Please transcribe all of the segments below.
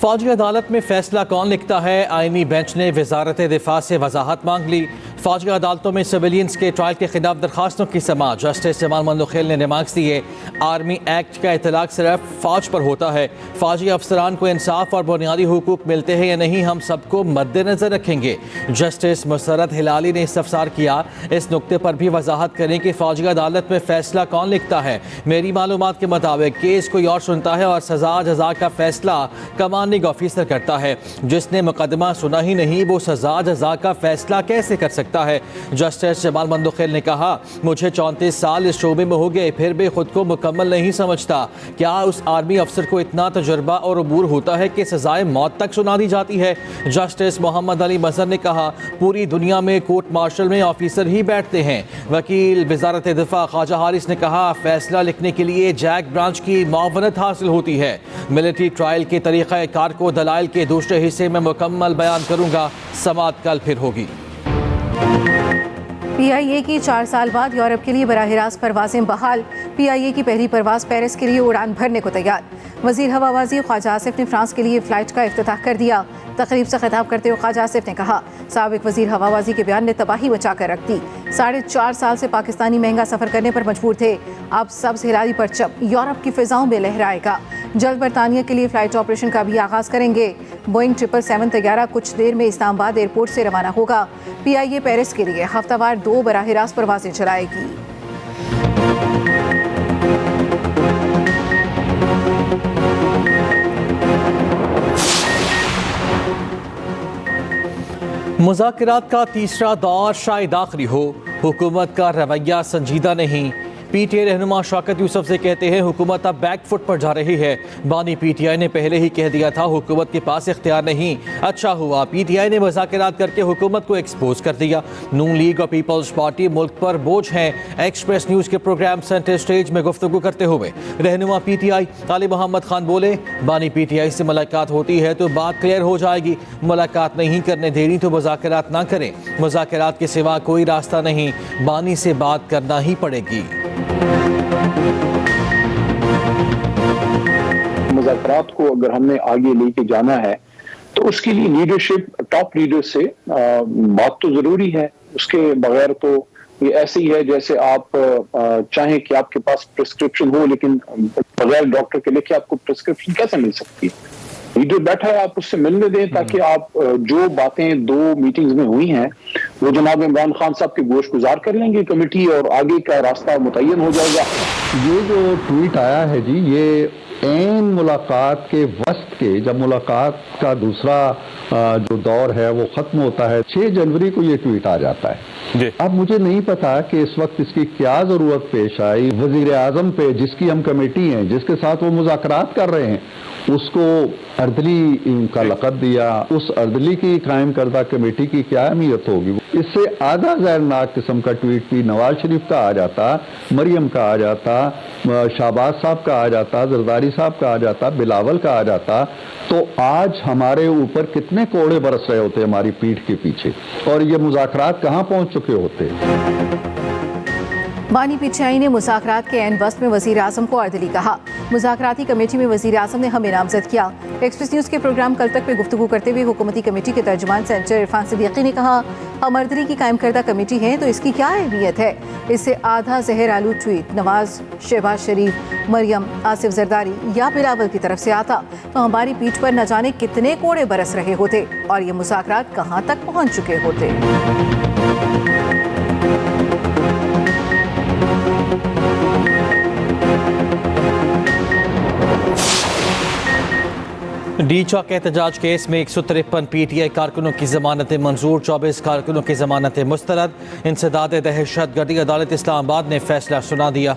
फौजी अदालत में फैसला कौन लिखता है? आईनी बेंच ने वजारत दिफा से वजाहत मांग ली। फौजी अदालतों में सिविलियंस के ट्रायल के खिलाफ दरखास्तों की समाअत जस्टिस जमाल मंदोखेल ने रिमार्क्स दिए। आर्मी एक्ट का इतलाक सिर्फ फौज पर होता है। फौजी अफसरान को इंसाफ और बुनियादी हुकूक मिलते हैं या नहीं, हम सबको मद्देनजर रखेंगे। जस्टिस मुसरत हिलाली ने इस्तफसार किया, इस नुक्ते पर भी वजाहत करें कि फौजी अदालत में फैसला कौन लिखता है। मेरी मालूमात के मुताबिक केस कोई और सुनता है और सजा जजा का फैसला कमांडिंग ऑफिसर करता है। जिसने मुकदमा सुना ही नहीं वो सजा जजा का फैसला कैसे कर सकता है? जस्टिस जमाल मंदोखेल ने कहा, मुझे 34 साल इस शोबे में हो गए, फिर भी खुद को मुकम्मल नहीं समझता। क्या उस आर्मी अफसर को इतना तजुर्बा और अबूर होता है कि सजाए मौत तक सुना दी जाती है? जस्टिस मोहम्मद अली मजहर ने कहा, पूरी दुनिया में कोर्ट मार्शल में ऑफिसर ही बैठते हैं। वकील वजारत दिफा ख्वाजा हारिस ने कहा, फैसला लिखने के लिए जैक ब्रांच की मुआवनत हासिल होती है। मिलिट्री ट्रायल के तरीक़ा कार को दलाइल के दूसरे हिस्से में मुकम्मल बयान करूंगा। समाअत कल फिर होगी। PIA की 4 साल बाद यूरोप के लिए बराह रास्त परवाजें बहाल। PIA की पहली परवाज पेरिस के लिए उड़ान भरने को तैयार। वजीर हवाबाजी ख्वाजा आसिफ ने फ्रांस के लिए फ़्लाइट का इफ्तिताह कर दिया। तकरीब से खिताब करते हुए ख्वाजा आसिफ ने कहा, साबिक वजीर हवाबाजी के बयान ने तबाही मचा कर रख दी। 4.5 साल से पाकिस्तानी महंगा सफ़र करने पर मजबूर थे। अब सब्ज़ हिलाली परचम यूरोप की फ़िज़ाओं में लहराएगा। जल्द बरतानिया के लिए फ़्लाइट ऑपरेशन का भी आगाज़ करेंगे। बोइंग 777 तैयारा कुछ देर में इस्लामाबाद एयरपोर्ट से रवाना होगा। PIA पेरिस के लिए हफ्तावार 2 बराह रास्त परवाजें चलाएगी। मुज़ाकरात का तीसरा दौर शायद आखिरी हो। हुकूमत का रवैया संजीदा नहीं। PTI रहनुमा शौकत यूसुफ से कहते हैं, हुकूमत अब बैक फुट पर जा रही है। बानी PTI ने पहले ही कह दिया था हुकूमत के पास इख्तियार नहीं। अच्छा हुआ PTI ने मुज़ाकरात करके हुकूमत को एक्सपोज कर दिया। नून लीग और पीपल्स पार्टी मुल्क पर बोझ हैं। एक्सप्रेस न्यूज़ के प्रोग्राम सेंटर स्टेज में गुफ्तगू करते हुए रहनुमा PTI तालिब मोहम्मद खान बोले, बानी PTI से मुलाकात होती है तो बात क्लियर हो जाएगी। मुलाकात नहीं करने देनी तो मुज़ाकरात ना करें। मुज़ाकरात के सिवा कोई रास्ता नहीं, बानी से बात करना ही पड़ेगी। मुज़ाकरात को अगर हमने आगे लेके जाना है तो उसके लिए लीडरशिप, टॉप लीडर से बात तो जरूरी है। उसके बगैर तो ये ऐसे ही है जैसे आप चाहें कि आपके पास प्रिस्क्रिप्शन हो लेकिन बगैर डॉक्टर के लिखे आपको प्रिस्क्रिप्शन कैसे मिल सकती है? लीडर बैठा है, आप उससे मिलने दें ताकि आप जो बातें 2 मीटिंग्स में हुई हैं वो जनाब इमरान खान साहब के गोश गुजार कर लेंगे कमेटी और आगे का रास्ता मुतय्यन हो जाएगा। ये जो ट्वीट आया है जी, ये ऐन मुलाकात के वक्त के, जब मुलाकात का दूसरा जो दौर है वो खत्म होता है, 6 जनवरी को ये ट्वीट आ जाता है। अब मुझे नहीं पता कि इस वक्त इसकी क्या जरूरत पेश आई। वजीर आजम पे, जिसकी हम कमेटी हैं, जिसके साथ वो मुज़ाकरात कर रहे हैं, उसको अर्दली का लक़ब दिया। उस अर्दली की कायम करदा कमेटी की क्या अहमियत होगी? इससे आधा गैरनाक किस्म का ट्वीट भी नवाज शरीफ का आ जाता, मरियम का आ जाता, शाहबाज साहब का आ जाता, जरदारी साहब का आ जाता, बिलावल का आ जाता, तो आज हमारे ऊपर कितने कोड़े बरस रहे होते हमारी पीठ के पीछे, और ये मुज़ाकरात कहाँ पहुँच चुके होते। बानी PTI ने मुज़ाकरात के एन वस्त में वज़ीर आज़म को अर्दली कहा। मुज़ाकराती कमेटी में वज़ीर आज़म ने हमें नामज़द किया। एक्सप्रेस न्यूज़ के प्रोग्राम कल तक में गुफ्तगू करते हुए हुकूमती कमेटी के तर्जुमान सेनेटर इरफान सिद्दीकी ने कहा, हम अर्दली की कायम करदा कमेटी हैं तो इसकी क्या अहमियत है? इससे आधा जहर आलू ट्वीट नवाज, शहबाज शरीफ, मरियम, आसिफ जरदारी या बिलावल की तरफ से आता तो हमारी पीठ पर न जाने कितने कोड़े बरस रहे होते और ये मुज़ाकरात कहाँ तक पहुँच चुके होते। डी चौक एहतजाज केस में 153 PTI कारकुनों की जमानतें मंजूर, 24 कारकुनों की जमानतें मुस्तरद। इंसदाद दहशतगर्दी अदालत इस्लामाबाद ने फैसला सुना दिया।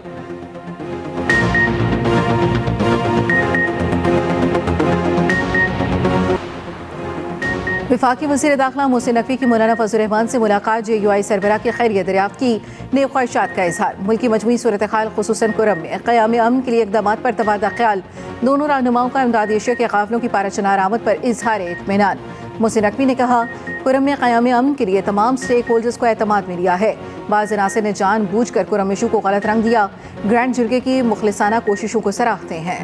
वफाकी वज़ीर दाखिला मोहसिन नकवी की मौलाना फजल रहमान से मुलाकात, JUI सरबराह की खैरियत दरियाफ्त की, नेक ख्वाहिशात का इजहार। मुल्की मजमूई सूरत हाल खुसूसन कुरम में क़याम अमन के लिए इक़दामात पर तबादला ख्याल। दोनों रहनुमाओं का इमदादी एशिया के काफ़िलों की पाराचनार आमद पर इजहार इत्मीनान। मोहसिन नकवी ने कहा, कुरम में क़याम अमन के लिए तमाम स्टेक होल्डर्स को एतमाद में लिया है। बाज़ अनासिर ने जानबूझ कर कुरम इशू को गलत रंग दिया। ग्रैंड जुर्गे की मुखलिसाना कोशिशों को सराहते हैं।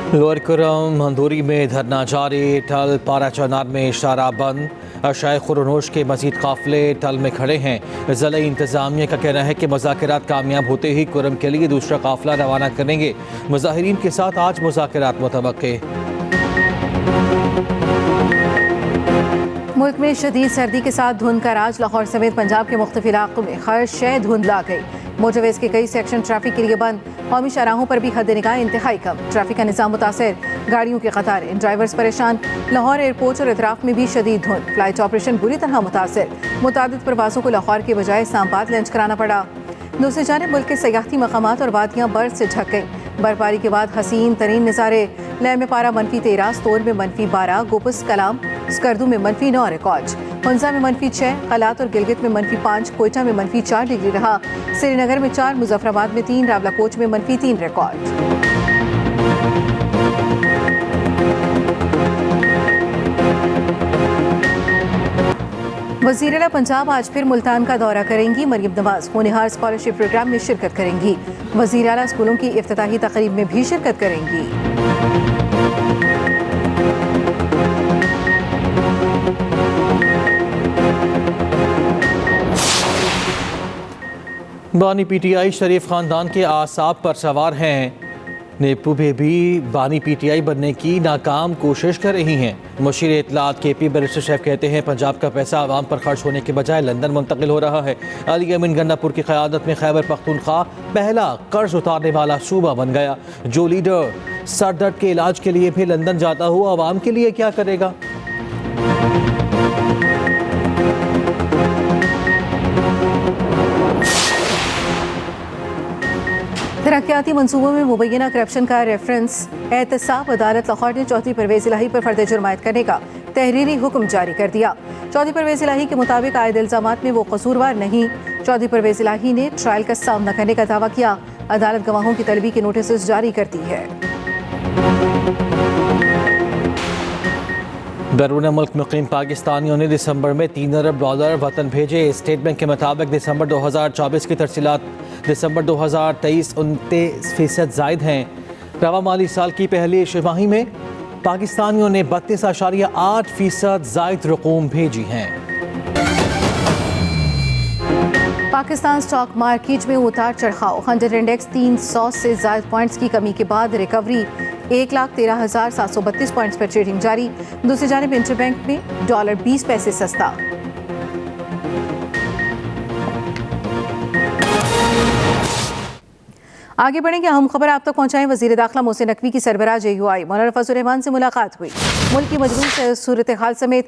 लोअर कुरम मंदूरी में धरना जारी, टल पारा चनार में इशारा बंद। अशाए खुरनोश के मजीद काफिले टल में खड़े हैं। ज़िला इंतज़ामिया का कहना है कि मुज़ाकरात कामयाब होते ही कुरम के लिए दूसरा काफिला रवाना करेंगे। मुज़ाहिरीन के साथ आज मुज़ाकरात मुतवक्के। मुल्क में शदीद सर्दी के साथ धुंध का राज। लाहौर समेत पंजाब के मुख्तलिफ इलाकों में हर शय धुंधला गई। मोटरवेज के कई सेक्शन ट्रैफिक के लिए बंद। कौमी शाहराहों पर भी हद निगाह इंतहाई कम। ट्रैफिक का निज़ाम मुतासर, गाड़ियों की कतारें, ड्राइवर्स परेशान। लाहौर एयरपोर्ट और अतराफ में भी शदीद धुंध। फ्लाइट ऑपरेशन बुरी तरह मुतासर। मुतादिद प्रवासों को लाहौर के बजाय इस्लामाबाद लंच कराना पड़ा। दूसरी जानिब मुल्क के सयाहती मकामात और वादियाँ बर्फ से ढक गई। बर्फबारी के बाद हसीन तरीन नज़ारे। लेह में पारा -13, सोर में -12, गोपस कलाम स्कर्दू में -9 रिकॉर्ड। हुंजा में -6, कलात और गिलगित में -5, कोयटा में -4 डिग्री रहा। श्रीनगर में 4, मुजफ्फराबाद में 3, रावलाकोट में -3 रिकॉर्ड। वज़ीर-ए-आला पंजाब आज फिर मुल्तान का दौरा करेंगी। मरियम नवाज होनहार स्कॉलरशिप प्रोग्राम में शिरकत करेंगी। वज़ीर-ए-आला स्कूलों की इफ्तिताही तकरीब में भी शिरकत करेंगी। बानी PTI शरीफ ख़ानदान के आसाब पर सवार हैं। नेपू बेबी बानी PTI बनने की नाकाम कोशिश कर रही हैं। मुशीर इत्तलात KP बैरिस्टर शेफ कहते हैं पंजाब का पैसा आवाम पर खर्च होने के बजाय लंदन मुंतकिल हो रहा है। अली अमीन गन्नापुर की क़यादत में खैबर पख्तूनख्वा पहला कर्ज उतारने वाला सूबा बन गया। जो लीडर सर दर्द के इलाज के लिए भी लंदन जाता हुआ आवाम के लिए क्या करेगा? तरक्याती मनसूबों में मुबैना करप्शन का रेफरेंस। एहतसाब अदालत लाहौर ने चौधरी परवेज़ इलाही पर फर्द जुर्मायत करने का तहरीरी हुक्म जारी कर दिया। चौधरी परवेज़ इलाही के मुताबिक आयद इल्ज़ामात में वो कसूरवार नहीं। चौधरी परवेज़ इलाही ने ट्रायल का सामना करने का दावा किया। अदालत गवाहों की तलबी के नोटिस जारी करती है। बैरून मुल्क मुकीम पाकिस्तानियों ने दिसंबर में $3 अरब वतन भेजे। स्टेट बैंक के मुताबिक दिसंबर 2024 की तरसीलात दिसंबर 2023 29% जायद हैं। रवा माली साल की पहली छमाही में पाकिस्तानियों ने 32.8% जायद रकूम भेजी हैं। पाकिस्तान स्टॉक मार्केट में उतार चढ़ाव। हंड्रेड इंडेक्स 300 से जायद पॉइंट्स की कमी के बाद रिकवरी। 1,13,732 पॉइंट्स पर ट्रेडिंग जारी। दूसरी जानिब इंटरबैंक में $20 सस्ता। आगे बढ़ेंगे, अहम खबर आप तक पहुंचाएं। वजीर दाखिला मोहसिन नकवी की सरबराह JUI मौलाना फजल रहमान से मुलाकात हुई। मुल्क की मजबूत सूरत हाल समेत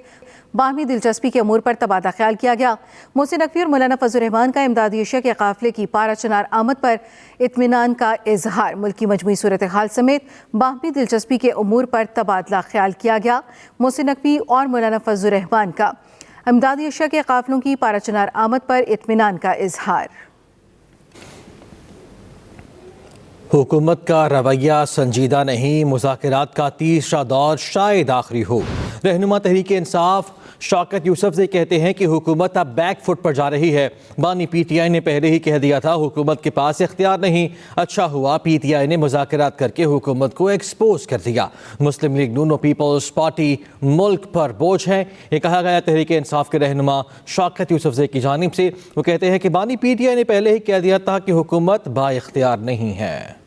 बाहमी दिलचस्पी के अमूर पर तबादला ख्याल किया गया। मोहसिन नकवी और मौलाना फजल रहमान का इमदादी एशिया के काफिले की पारा चनार आमद पर इत्मीनान का इजहार। मुल्क की मजमूई सूरत हाल समेत बाहमी दिलचस्पी के अमूर पर तबादला ख्याल किया गया। मोहसिन नकवी और मौलाना फजल रहमान का इमदादी एशिया के काफिलों की पारा चनार आमद पर इत्मीनान का इजहार। हुकूमत का रवैया संजीदा नहीं, मुज़ाकरात का तीसरा दौर शायद आखिरी हो। रहनुमा तहरीक इंसाफ शौकत यूसुफज़ई कहते हैं कि हुकूमत अब बैक फुट पर जा रही है। बानी PTI ने पहले ही कह दिया था हुकूमत के पास इख्तियार नहीं। अच्छा हुआ PTI ने मुज़ाकरात करके हुकूमत को एक्सपोज कर दिया। मुस्लिम लीग नून पीपल्स पार्टी मुल्क पर बोझ है, ये कहा गया तहरीक इंसाफ के रहनुमा शौकत यूसुफज़ई की जानिब से। वो कहते हैं कि बानी PTI ने पहले ही कह दिया था कि हुकूमत बाइख्तियार नहीं है।